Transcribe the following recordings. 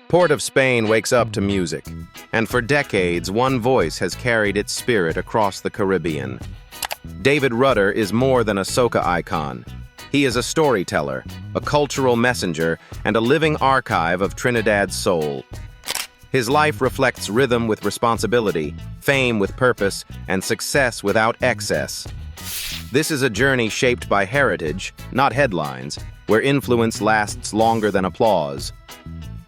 Port of Spain wakes up to music, and for decades, one voice has carried its spirit across the Caribbean. David Rudder is more than a soca icon. He is a storyteller, a cultural messenger, and a living archive of Trinidad's soul. His life reflects rhythm with responsibility, fame with purpose, and success without excess. This is a journey shaped by heritage, not headlines, where influence lasts longer than applause.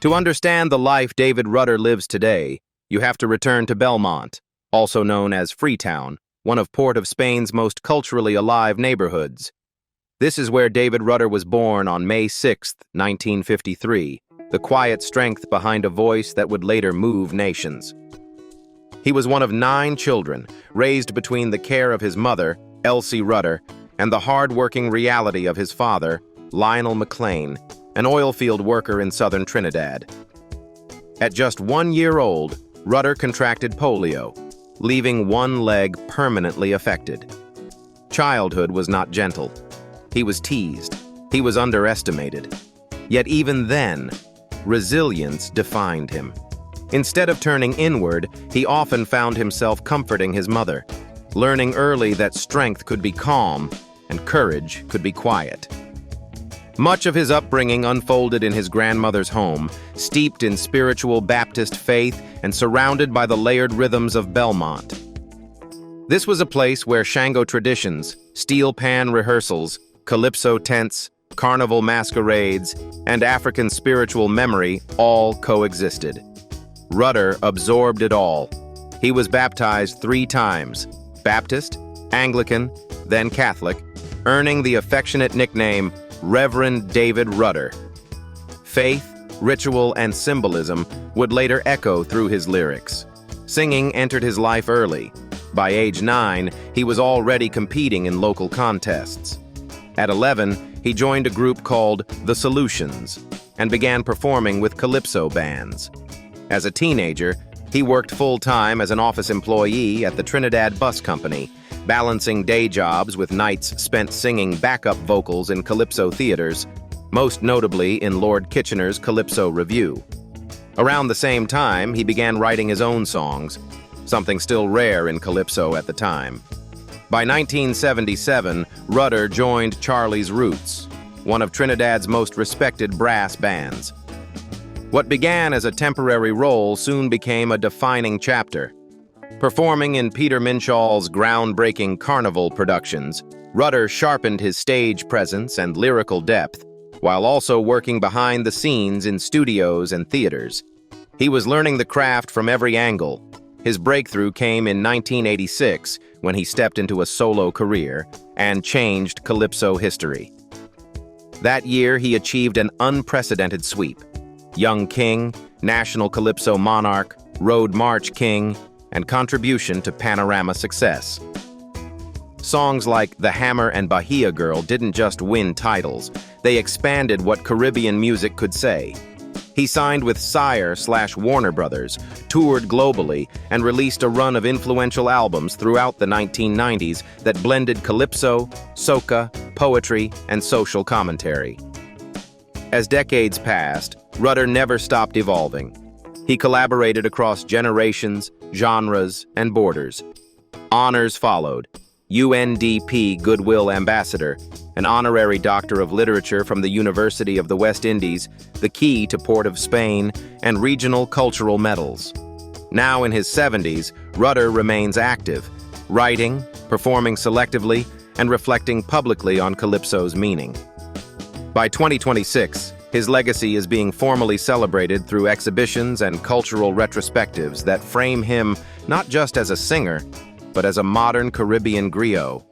To understand the life David Rudder lives today, you have to return to Belmont, also known as Freetown, one of Port of Spain's most culturally alive neighborhoods. This is where David Rudder was born on May 6, 1953, the quiet strength behind a voice that would later move nations. He was one of 9 children, raised between the care of his mother, Elsie Rudder, and the hard-working reality of his father, Lionel McLean, an oilfield worker in southern Trinidad. At just 1 year old, Rudder contracted polio, leaving one leg permanently affected. Childhood was not gentle. He was teased. He was underestimated. Yet even then, resilience defined him. Instead of turning inward, he often found himself comforting his mother, learning early that strength could be calm and courage could be quiet. Much of his upbringing unfolded in his grandmother's home, steeped in spiritual Baptist faith and surrounded by the layered rhythms of Belmont. This was a place where Shango traditions, steel pan rehearsals, calypso tents, carnival masquerades, and African spiritual memory all coexisted. Rudder absorbed it all. He was baptized 3 times, Baptist, Anglican, then Catholic, earning the affectionate nickname Reverend David Rudder. Faith, ritual, and symbolism would later echo through his lyrics. Singing entered his life early. By age 9, he was already competing in local contests. At 11, he joined a group called The Solutions and began performing with calypso bands. As a teenager, he worked full-time as an office employee at the Trinidad Bus Company, balancing day jobs with nights spent singing backup vocals in calypso theaters, most notably in Lord Kitchener's Calypso Review. Around the same time, he began writing his own songs, something still rare in calypso at the time. By 1977, Rudder joined Charlie's Roots, one of Trinidad's most respected brass bands. What began as a temporary role soon became a defining chapter. Performing in Peter Minshall's groundbreaking Carnival productions, Rudder sharpened his stage presence and lyrical depth, while also working behind the scenes in studios and theaters. He was learning the craft from every angle. His breakthrough came in 1986 when he stepped into a solo career and changed calypso history. That year, he achieved an unprecedented sweep. Young King, National Calypso Monarch, Road March King, and contribution to Panorama success. Songs like The Hammer and Bahia Girl didn't just win titles, they expanded what Caribbean music could say. He signed with Sire/Warner Brothers, toured globally, and released a run of influential albums throughout the 1990s that blended calypso, soca, poetry, and social commentary. As decades passed, Rudder never stopped evolving. He collaborated across generations, genres, and borders. Honors followed: UNDP Goodwill Ambassador, an honorary Doctor of Literature from the University of the West Indies, the key to Port of Spain, and regional cultural medals. Now in his 70s, Rudder remains active, writing, performing selectively, and reflecting publicly on calypso's meaning. By 2026, his legacy is being formally celebrated through exhibitions and cultural retrospectives that frame him not just as a singer, but as a modern Caribbean griot.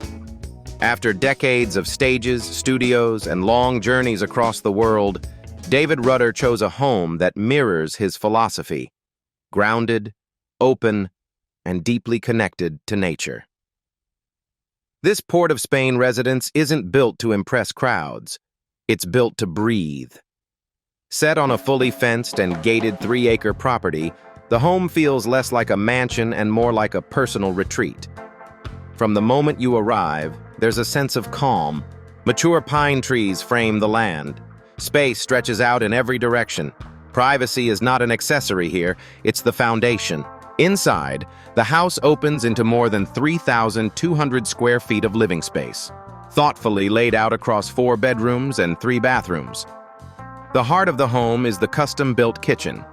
After decades of stages, studios, and long journeys across the world, David Rudder chose a home that mirrors his philosophy: grounded, open, and deeply connected to nature. This Port of Spain residence isn't built to impress crowds. It's built to breathe. Set on a fully fenced and gated 3-acre property, the home feels less like a mansion and more like a personal retreat. From the moment you arrive, there's a sense of calm. Mature pine trees frame the land. Space stretches out in every direction, Privacy is not an accessory here, it's the foundation. Inside, the house opens into more than 3,200 square feet of living space, thoughtfully laid out across 4 bedrooms and 3 bathrooms. The heart of the home is the custom-built kitchen.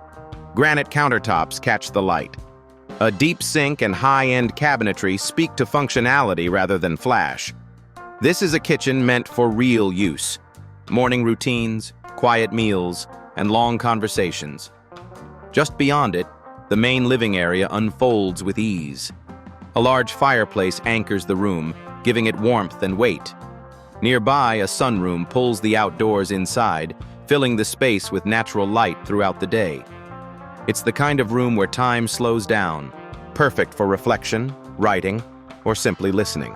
Granite countertops catch the light. A deep sink and high-end cabinetry speak to functionality rather than flash. This is a kitchen meant for real use. Morning routines, quiet meals, and long conversations. Just beyond it, the main living area unfolds with ease. A large fireplace anchors the room, giving it warmth and weight. Nearby, a sunroom pulls the outdoors inside, filling the space with natural light throughout the day. It's the kind of room where time slows down, perfect for reflection, writing, or simply listening.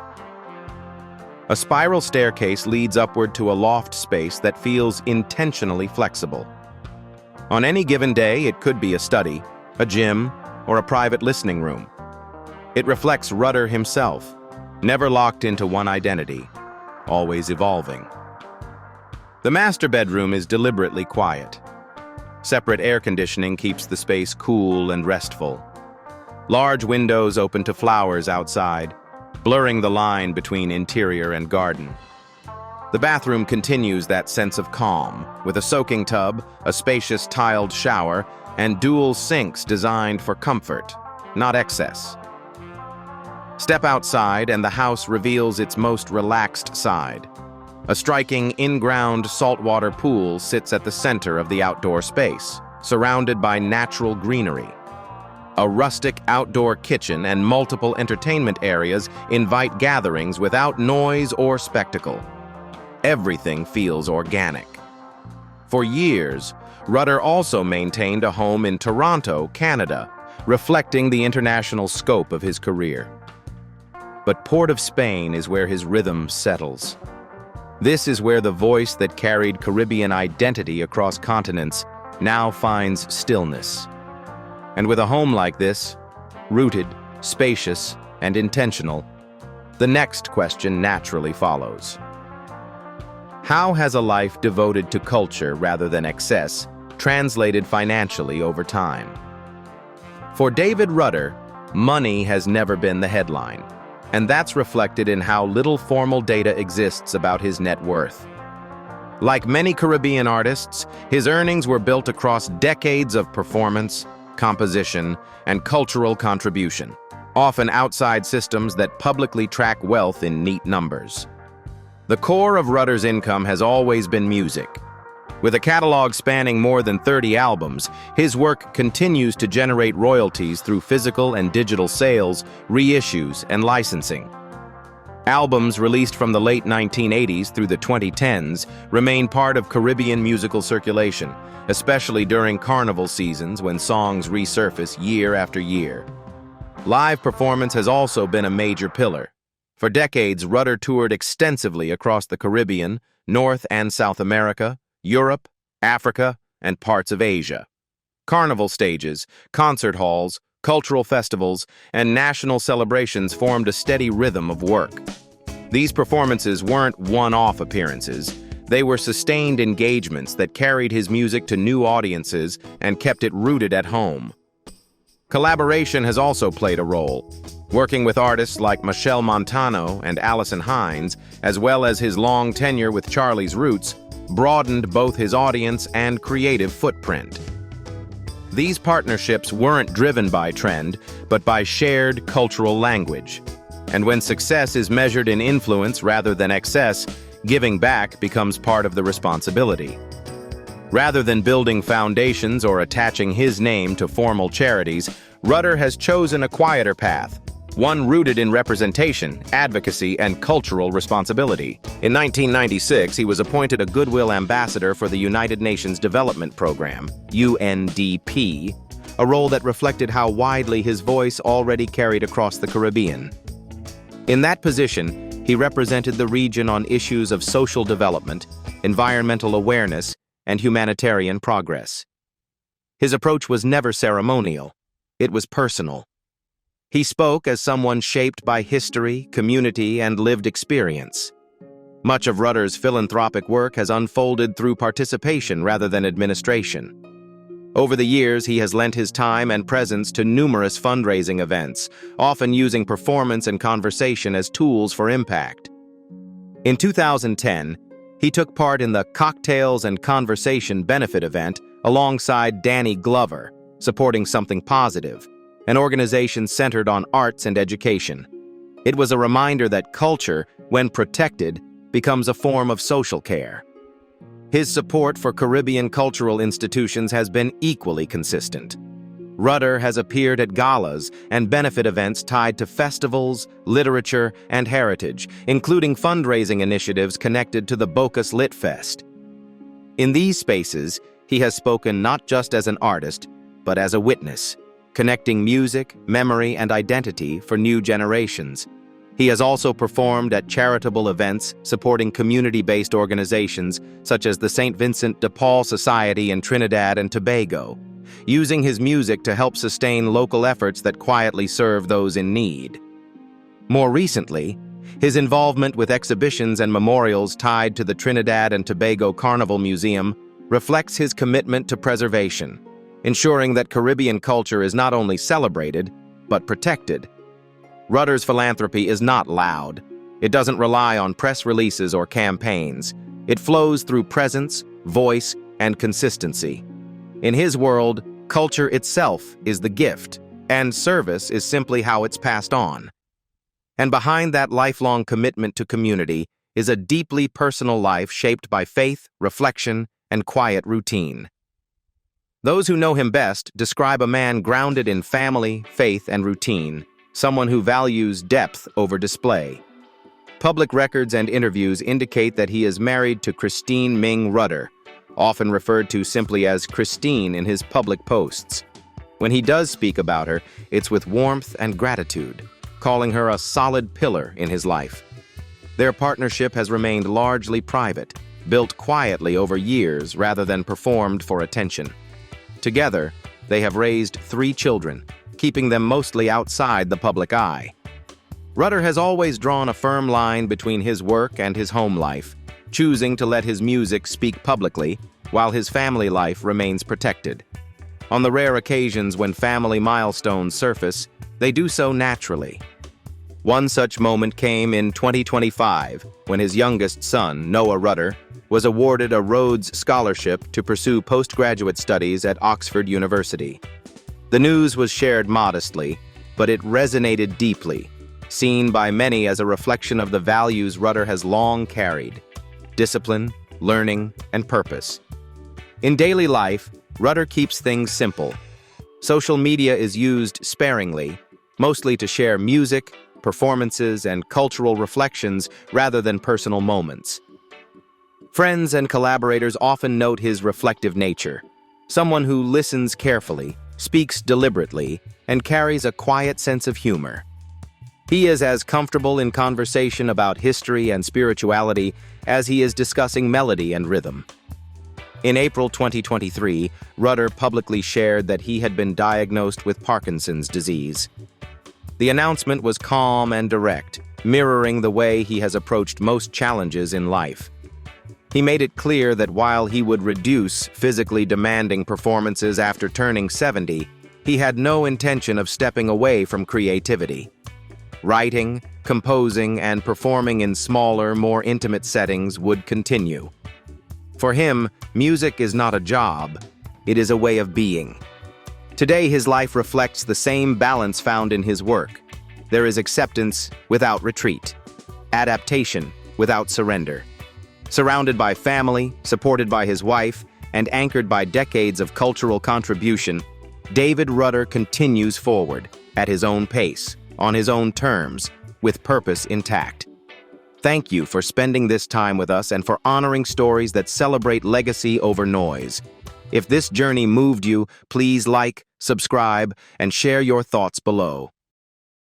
A spiral staircase leads upward to a loft space that feels intentionally flexible. On any given day, it could be a study, a gym, or a private listening room. It reflects Rudder himself, never locked into one identity, always evolving. The master bedroom is deliberately quiet. Separate air conditioning keeps the space cool and restful. Large windows open to flowers outside, blurring the line between interior and garden. The bathroom continues that sense of calm, with a soaking tub, a spacious tiled shower, and dual sinks designed for comfort, not excess. Step outside and the house reveals its most relaxed side. A striking in-ground saltwater pool sits at the center of the outdoor space, surrounded by natural greenery. A rustic outdoor kitchen and multiple entertainment areas invite gatherings without noise or spectacle. Everything feels organic. For years, Rudder also maintained a home in Toronto, Canada, reflecting the international scope of his career. But Port of Spain is where his rhythm settles. This is where the voice that carried Caribbean identity across continents now finds stillness. And with a home like this, rooted, spacious, and intentional, the next question naturally follows. How has a life devoted to culture rather than excess translated financially over time? For David Rudder, money has never been the headline, and that's reflected in how little formal data exists about his net worth. Like many Caribbean artists, his earnings were built across decades of performance, composition, and cultural contribution, often outside systems that publicly track wealth in neat numbers. The core of Rudder's income has always been music. With a catalog spanning more than 30 albums, his work continues to generate royalties through physical and digital sales, reissues, and licensing. Albums released from the late 1980s through the 2010s remain part of Caribbean musical circulation, especially during carnival seasons when songs resurface year after year. Live performance has also been a major pillar. For decades, Rudder toured extensively across the Caribbean, North and South America, Europe, Africa, and parts of Asia. Carnival stages, concert halls, cultural festivals, and national celebrations formed a steady rhythm of work. These performances weren't one-off appearances. They were sustained engagements that carried his music to new audiences and kept it rooted at home. Collaboration has also played a role. Working with artists like Michelle Montano and Alison Hines, as well as his long tenure with Charlie's Roots, broadened both his audience and creative footprint. These partnerships weren't driven by trend, but by shared cultural language. And when success is measured in influence rather than excess, giving back becomes part of the responsibility. Rather than building foundations or attaching his name to formal charities, Rudder has chosen a quieter path, one rooted in representation, advocacy, and cultural responsibility. In 1996, he was appointed a Goodwill Ambassador for the United Nations Development Program, UNDP, a role that reflected how widely his voice already carried across the Caribbean. In that position, he represented the region on issues of social development, environmental awareness, and humanitarian progress. His approach was never ceremonial. It was personal. He spoke as someone shaped by history, community, and lived experience. Much of Rudder's philanthropic work has unfolded through participation rather than administration. Over the years, he has lent his time and presence to numerous fundraising events, often using performance and conversation as tools for impact. In 2010, he took part in the Cocktails and Conversation benefit event alongside Danny Glover, supporting Something Positive, an organization centered on arts and education. It was a reminder that culture, when protected, becomes a form of social care. His support for Caribbean cultural institutions has been equally consistent. Rudder has appeared at galas and benefit events tied to festivals, literature, and heritage, including fundraising initiatives connected to the Bocas Lit Fest. In these spaces, he has spoken not just as an artist, but as a witness, connecting music, memory, and identity for new generations. He has also performed at charitable events supporting community-based organizations such as the St. Vincent de Paul Society in Trinidad and Tobago, using his music to help sustain local efforts that quietly serve those in need. More recently, his involvement with exhibitions and memorials tied to the Trinidad and Tobago Carnival Museum reflects his commitment to preservation, ensuring that Caribbean culture is not only celebrated, but protected. Rudder's philanthropy is not loud. It doesn't rely on press releases or campaigns. It flows through presence, voice, and consistency. In his world, culture itself is the gift, and service is simply how it's passed on. And behind that lifelong commitment to community is a deeply personal life shaped by faith, reflection, and quiet routine. Those who know him best describe a man grounded in family, faith, and routine, someone who values depth over display. Public records and interviews indicate that he is married to Christine Ming Rudder, often referred to simply as Christine in his public posts. When he does speak about her, it's with warmth and gratitude, calling her a solid pillar in his life. Their partnership has remained largely private, built quietly over years rather than performed for attention. Together, they have raised 3 children, keeping them mostly outside the public eye. Rudder has always drawn a firm line between his work and his home life, choosing to let his music speak publicly while his family life remains protected. On the rare occasions when family milestones surface, they do so naturally. One such moment came in 2025 when his youngest son, Noah Rudder, was awarded a Rhodes Scholarship to pursue postgraduate studies at Oxford University. The news was shared modestly, but it resonated deeply, seen by many as a reflection of the values Rudder has long carried: discipline, learning, and purpose. In daily life, Rudder keeps things simple. Social media is used sparingly, mostly to share music, performances, and cultural reflections rather than personal moments. Friends and collaborators often note his reflective nature, someone who listens carefully, speaks deliberately, and carries a quiet sense of humor. He is as comfortable in conversation about history and spirituality as he is discussing melody and rhythm. In April 2023, Rudder publicly shared that he had been diagnosed with Parkinson's disease. The announcement was calm and direct, mirroring the way he has approached most challenges in life. He made it clear that while he would reduce physically demanding performances after turning 70, he had no intention of stepping away from creativity. Writing, composing, and performing in smaller, more intimate settings would continue. For him, music is not a job, it is a way of being. Today, his life reflects the same balance found in his work. There is acceptance without retreat, adaptation without surrender. Surrounded by family, supported by his wife, and anchored by decades of cultural contribution, David Rudder continues forward, at his own pace, on his own terms, with purpose intact. Thank you for spending this time with us and for honoring stories that celebrate legacy over noise. If this journey moved you, please like, subscribe, and share your thoughts below.